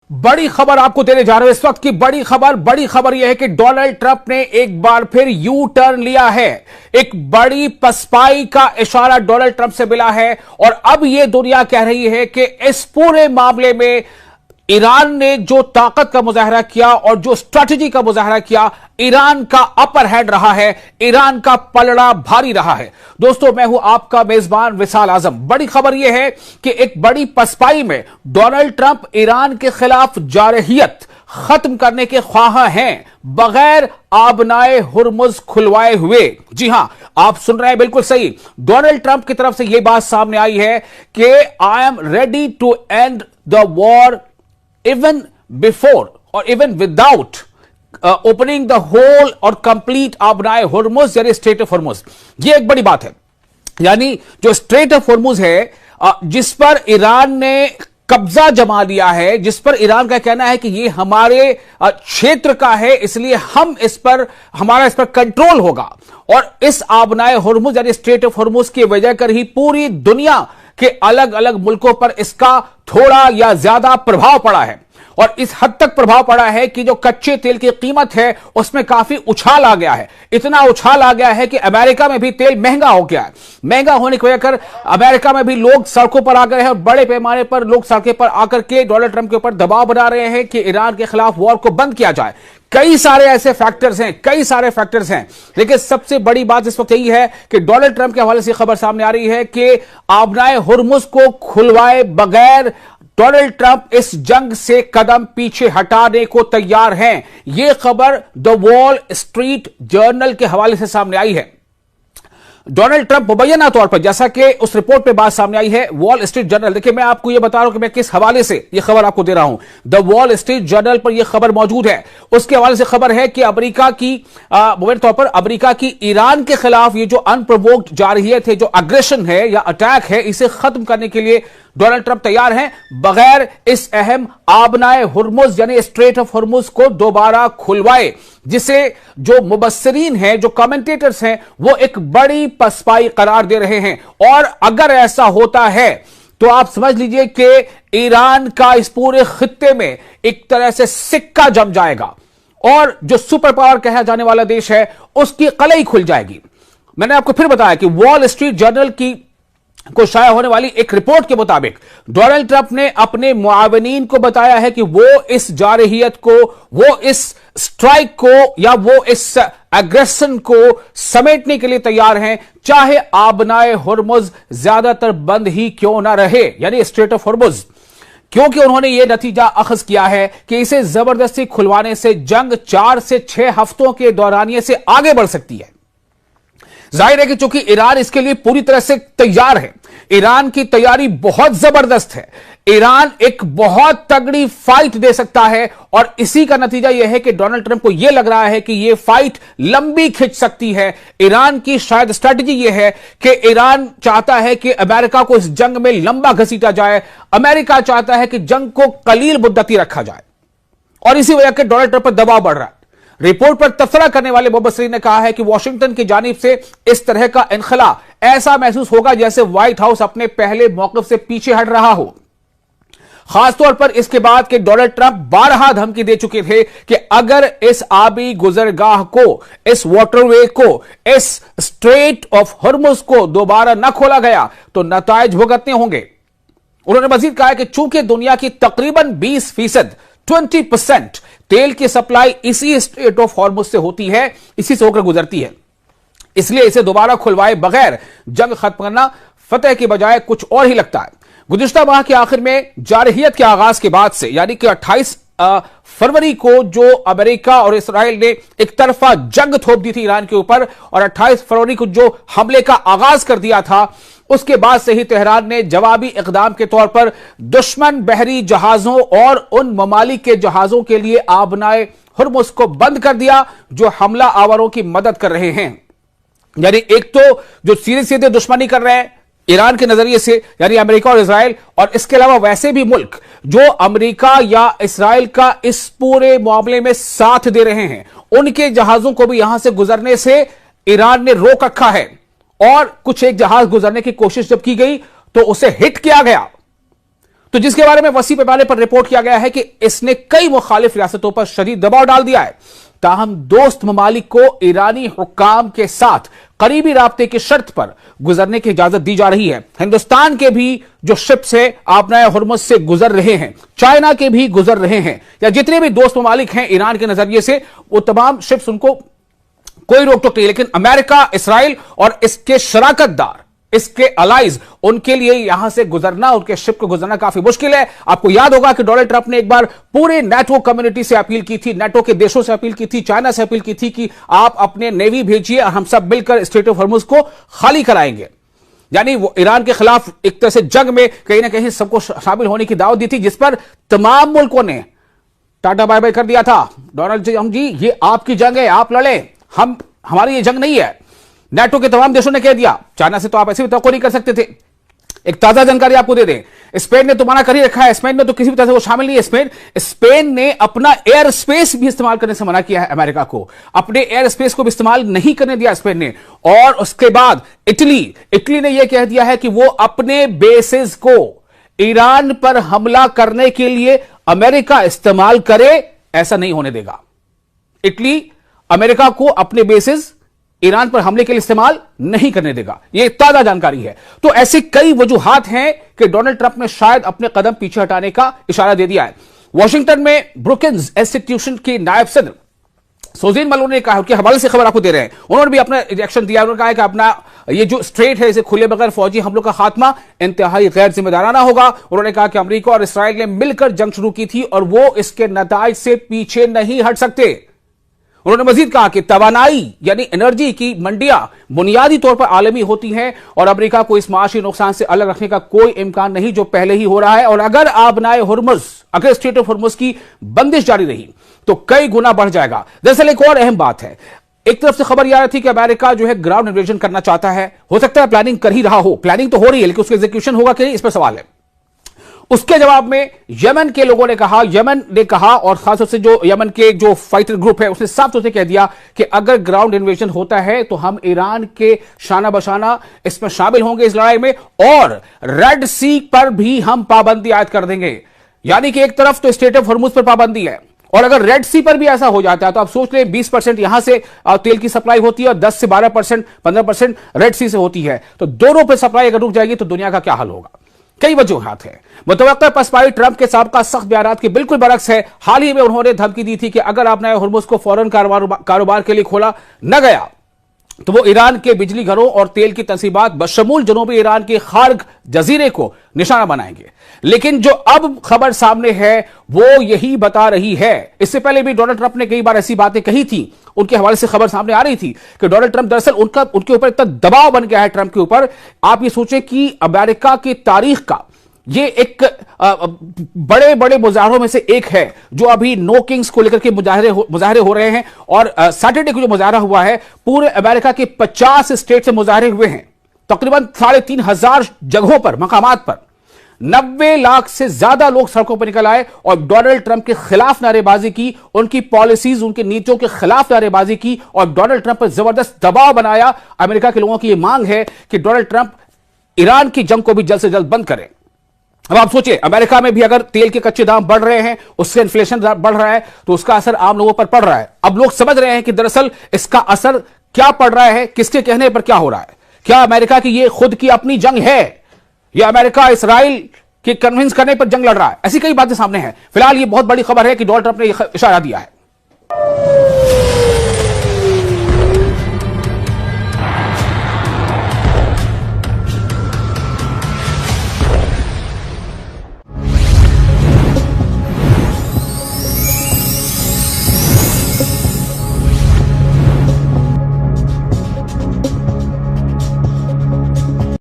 बड़ी खबर आपको देने जा रहे हैं इस वक्त की बड़ी खबर यह है कि डोनाल्ड ट्रंप ने एक बार फिर यू टर्न लिया है। एक बड़ी पसपाई का इशारा डोनाल्ड ट्रंप से मिला है और अब यह दुनिया कह रही है कि इस पूरे मामले में ईरान ने जो ताकत का मुजाहरा किया और जो स्ट्रैटेजी का मुजाहरा किया, ईरान का अपर हैंड रहा है, ईरान का पलड़ा भारी रहा है। दोस्तों, मैं हूं आपका मेजबान विशाल आजम। बड़ी खबर यह है कि एक बड़ी पसपाई में डोनाल्ड ट्रंप ईरान के खिलाफ जारहियत खत्म करने के ख्वाह हैं, बगैर आबनाए हुर्मुज खुलवाए हुए। जी हां, आप सुन रहे हैं बिल्कुल सही। डोनाल्ड ट्रंप की तरफ से यह बात सामने आई है कि I am ready to end the war even before or even without opening the whole or complete आबनाए हुर्मुज यानी स्ट्रेट ऑफ हुर्मुज। ये एक बड़ी बात है। यानी जो स्ट्रेट ऑफ हुर्मुज है, जिस पर ईरान ने कब्जा जमा लिया है, जिस पर ईरान का कहना है कि ये हमारे क्षेत्र का है, इसलिए हमारा इस पर कंट्रोल होगा। और इस आबनाए हुर्मुज यानी स्ट्रेट ऑफ हुर्मुज की वजह कर ही पूरी दुनिया के अलग अलग मुल्कों पर इसका थोड़ा या ज्यादा प्रभाव पड़ा है। और इस हद तक प्रभाव पड़ा है कि जो कच्चे तेल की कीमत है उसमें काफी उछाल आ गया है। इतना उछाल आ गया है कि अमेरिका में भी तेल महंगा हो गया है। महंगा होने की वजह कर अमेरिका में भी लोग सड़कों पर आ गए हैं और बड़े पैमाने पर लोग सड़कों पर आकर के डोनाल्ड ट्रंप के ऊपर दबाव बना रहे हैं कि ईरान के खिलाफ वॉर को बंद किया जाए। कई सारे ऐसे फैक्टर्स हैं, लेकिन सबसे बड़ी बात इस वक्त यही है कि डोनाल्ड ट्रंप के हवाले से खबर सामने आ रही है कि आबनाए हुर्मुज को खुलवाए बगैर डोनाल्ड ट्रंप इस जंग से कदम पीछे हटाने को तैयार हैं। यह खबर द वॉल स्ट्रीट जर्नल के हवाले से सामने आई है। डोनाल्ड ट्रंप मुबैना तौर पर, जैसा कि उस रिपोर्ट पे बात सामने आई है, वॉल स्ट्रीट जर्नल, देखिए मैं आपको यह बता रहा हूं कि मैं किस हवाले से यह खबर आपको दे रहा हूं। द वॉल स्ट्रीट जर्नल पर यह खबर मौजूद है। उसके हवाले से खबर है कि अमेरिका की मुबैना तौर पर अमेरिका की ईरान के खिलाफ ये जो अनप्रोवोक्ड जारहियत है, जो अग्रेशन है या अटैक है, इसे खत्म करने के लिए डोनाल्ड ट्रंप तैयार हैं, बगैर इस अहम आबनाए हुर्मुज यानी स्ट्रेट ऑफ हुर्मुज को दोबारा खुलवाए, जिसे जो मुबस्सिरीन हैं, जो कमेंटेटर्स हैं, वो एक बड़ी पसपाई करार दे रहे हैं। और अगर ऐसा होता है तो आप समझ लीजिए कि ईरान का इस पूरे खित्ते में एक तरह से सिक्का जम जाएगा और जो सुपर पावर कहा जाने वाला देश है उसकी कलई खुल जाएगी। मैंने आपको फिर बताया कि वॉल स्ट्रीट जर्नल को शाया होने वाली एक रिपोर्ट के मुताबिक डोनाल्ड ट्रंप ने अपने मुआवनीन को बताया है कि वो इस जारहियत को, वो इस स्ट्राइक को या वो इस एग्रेशन को समेटने के लिए तैयार हैं, चाहे आबनाए हुर्मुज ज्यादातर बंद ही क्यों ना रहे, यानी स्ट्रेट ऑफ हुर्मुज। क्योंकि उन्होंने यह नतीजा अखज किया है कि इसे जबरदस्ती खुलवाने से जंग 4 से 6 हफ्तों के दौरानिये से आगे बढ़ सकती है। जाहिर है कि चूंकि ईरान इसके लिए पूरी तरह से तैयार है, ईरान की तैयारी बहुत जबरदस्त है, ईरान एक बहुत तगड़ी फाइट दे सकता है। और इसी का नतीजा यह है कि डोनाल्ड ट्रंप को यह लग रहा है कि यह फाइट लंबी खिंच सकती है। ईरान की शायद स्ट्रैटेजी यह है कि ईरान चाहता है कि अमेरिका को इस जंग में लंबा घसीटा जाए, अमेरिका चाहता है कि जंग को कलील मुद्दती रखा जाए, और इसी वजह से डोनाल्ड ट्रंप पर दबाव बढ़ रहा है। रिपोर्ट पर तबसरा करने वाले मुबस्सिरीन ने कहा है कि वॉशिंगटन की जानिब से इस तरह का इनखला ऐसा महसूस होगा जैसे व्हाइट हाउस अपने पहले मौक़िफ़ से पीछे हट रहा हो, खासतौर पर इसके बाद कि डोनाल्ड ट्रंप बारहा धमकी दे चुके थे कि अगर इस आबी गुजरगाह को, इस वाटरवे को, इस स्ट्रेट ऑफ हुर्मुज को दोबारा न खोला गया तो नताइज भुगतने होंगे। उन्होंने मजीद कहा कि चूंकि दुनिया की तकरीबन 20% 20% तेल की सप्लाई इसी स्ट्रेट ऑफ हॉर्मुज से होती है, इसी से होकर गुजरती है, इसलिए इसे दोबारा खुलवाए बगैर जंग खत्म करना फतेह की बजाय कुछ और ही लगता है। गुज़िश्ता माह के आखिर में जारहियत के आगाज के बाद से, यानी कि 28 फरवरी को जो अमेरिका और इस्राइल ने एक तरफा जंग थोप दी थी ईरान के ऊपर, और 28 फरवरी को जो हमले का आगाज कर दिया था, उसके बाद से ही तेहरान ने जवाबी इकदाम के तौर पर दुश्मन बहरी जहाजों और उन ममालिक के जहाजों के लिए आबनाए हुर्मुज को बंद कर दिया जो हमला आवरों की मदद कर रहे हैं। यानी एक तो जो सीधे सीधे दुश्मनी कर रहे हैं ईरान के नजरिए से, यानी अमेरिका और इजराइल, और इसके अलावा वैसे भी मुल्क जो अमेरिका या इजराइल का इस पूरे मामले में साथ दे रहे हैं, उनके जहाजों को भी यहां से गुजरने से ईरान ने रोक रखा है। और कुछ एक जहाज गुजरने की कोशिश जब की गई तो उसे हिट किया गया, तो जिसके बारे में वसी पैमाने पर रिपोर्ट किया गया है कि इसने कई मुखालिफ रियासतों पर शदीद दबाव डाल दिया है। ताहम दोस्त ममालिक को ईरानी हुक्काम के साथ करीबी राब्ते की शर्त पर गुजरने की इजाजत दी जा रही है। हिंदुस्तान के भी जो शिप्स है आपनाए हुर्मुज से गुजर रहे हैं, चाइना के भी गुजर रहे हैं, या जितने भी दोस्त ममालिक हैं ईरान के नजरिए से, वो तमाम शिप्स, उनको कोई रोक टोक नहीं। लेकिन अमेरिका, इसराइल और इसके शराकतदार, इसके अलाइज, उनके लिए यहां से गुजरना, उनके शिप को गुजरना काफी मुश्किल है। आपको याद होगा कि डोनाल्ड ट्रंप ने एक बार पूरे नेटो कम्युनिटी से अपील की थी, नेटो के देशों से अपील की थी, चाइना से अपील की थी कि आप अपने नेवी भेजिए और हम सब मिलकर स्ट्रेट ऑफ हॉर्मुज को खाली कराएंगे। यानी वो ईरान के खिलाफ एक तरह से जंग में कहीं ना कहीं सबको शामिल होने की दावत दी थी, जिस पर तमाम मुल्कों ने टाटा बाय बाय कर दिया था। डोनाल्ड ट्रंप जी, ये आपकी जंग है, आप लड़े, हमारी ये जंग नहीं है। नेटो के तमाम देशों ने कह दिया, चाइना से तो आप ऐसे भी तवक्को नहीं कर सकते थे। एक ताजा जानकारी आपको दे दें, स्पेन ने तो मना कर ही रखा है, स्पेन में तो किसी भी तरह से वो शामिल नहीं है। स्पेन ने अपना एयर स्पेस भी इस्तेमाल करने से मना किया है अमेरिका को, अपने एयर स्पेस को भी इस्तेमाल नहीं करने दिया स्पेन ने। और उसके बाद इटली ने यह कह दिया है कि वो अपने बेसिस को ईरान पर हमला करने के लिए अमेरिका इस्तेमाल करे, ऐसा नहीं होने देगा। इटली अमेरिका को अपने बेसिस ईरान पर हमले के लिए इस्तेमाल नहीं करने देगा, यह ताजा जानकारी है। तो ऐसी कई वजूहात हैं कि डोनाल्ड ट्रंप ने शायद अपने कदम पीछे हटाने का इशारा दे दिया है। वॉशिंगटन में ब्रुकिंस इंस्टीट्यूशन के नायब सदर सोजीन मलोन ने कहा, उनके हवाले से खबर आपको दे रहे हैं, उन्होंने भी अपना रिएक्शन दिया। उन्होंने कहा कि अपना ये जो स्ट्रेट है, इसे खुले बगैर फौजी हमलों का खात्मा इंतहाई गैर जिम्मेदाराना होगा। उन्होंने कहा कि अमेरिका और इसराइल ने मिलकर जंग शुरू की थी और वो इसके नताइज से पीछे नहीं हट सकते। उन्होंने मजीद कहा कि तवानाई यानी एनर्जी की मंडियां बुनियादी तौर पर आलमी होती हैं और अमेरिका को इस माशी नुकसान से अलग रखने का कोई इम्कान नहीं जो पहले ही हो रहा है। और अगर आबनाए हुर्मुज, अगर स्ट्रेट ऑफ हुर्मुज की बंदिश जारी रही तो कई गुना बढ़ जाएगा। दरअसल एक और अहम बात है, एक तरफ से खबर यह आ रही थी कि अमेरिका जो है ग्राउंड इन्वेजन करना चाहता है, हो सकता है प्लानिंग कर ही रहा हो, प्लानिंग तो हो रही है, लेकिन उसका एग्जीक्यूशन होगा कि नहीं, इस पर सवाल है। उसके जवाब में यमन के लोगों ने कहा, और खासतौर से जो यमन के जो फाइटर ग्रुप है उसने साफ तौर से कह दिया कि अगर ग्राउंड इन्वेजन होता है तो हम ईरान के शाना बशाना इसमें शामिल होंगे इस लड़ाई में, और रेड सी पर भी हम पाबंदी आयद कर देंगे। यानी कि एक तरफ तो स्ट्रेट ऑफ हॉर्मुज पर पाबंदी है, और अगर रेड सी पर भी ऐसा हो जाता है तो आप सोच लें 20% यहां से तेल की सप्लाई होती है और 10 से 12%, 15% रेड सी से होती है, तो दोनों पर सप्लाई अगर रुक जाएगी तो दुनिया का क्या हाल होगा। कई वजूहात हैं। मुतवक्का पसपाई ट्रंप के साबका सख्त बयानात के बिल्कुल बरक्स है। हाल ही में उन्होंने धमकी दी थी कि अगर आपने हुर्मुज को फौरन कारोबार के लिए खोला न गया तो वो ईरान के बिजली घरों और तेल की तंसीबात बशमूल जनूबी ईरान के खार्ग जजीरे को निशाना बनाएंगे। लेकिन जो अब खबर सामने है वो यही बता रही है। इससे पहले भी डोनाल्ड ट्रंप ने कई बार ऐसी बातें कही थी, उनके हवाले से खबर सामने आ रही थी कि डोनाल्ड ट्रंप दरअसल उनके ऊपर इतना दबाव बन गया है ट्रंप के ऊपर। आप ये सोचें कि अमेरिका की तारीख का ये एक बड़े बड़े मुजाहरों में से एक है जो अभी नो किंग्स को लेकर के मुजाहरे हो रहे हैं। और सैटरडे को जो मुजाहरा हुआ है, पूरे अमेरिका के 50 स्टेट से मुजाहरे हुए हैं, तकरीबन 3,500 जगहों पर, मकामात पर 90 लाख से ज्यादा लोग सड़कों पर निकल आए और डोनाल्ड ट्रंप के खिलाफ नारेबाजी की, उनकी पॉलिसीज, उनकी नीतियों के खिलाफ नारेबाजी की और डोनाल्ड ट्रंप पर जबरदस्त दबाव बनाया। अमेरिका के लोगों की यह मांग है कि डोनाल्ड ट्रंप ईरान की जंग को भी जल्द से जल्द बंद करें। अब आप सोचिए, अमेरिका में भी अगर तेल के कच्चे दाम बढ़ रहे हैं, उससे इन्फ्लेशन बढ़ रहा है, तो उसका असर आम लोगों पर पड़ रहा है। अब लोग समझ रहे हैं कि दरअसल इसका असर क्या पड़ रहा है, किसके कहने पर क्या हो रहा है। क्या अमेरिका की ये खुद की अपनी जंग है या अमेरिका इसराइल के कन्विंस करने पर जंग लड़ रहा है? ऐसी कई बातें सामने हैं। फिलहाल ये बहुत बड़ी खबर है कि डोनाल्ड ट्रंप ने इशारा दिया है।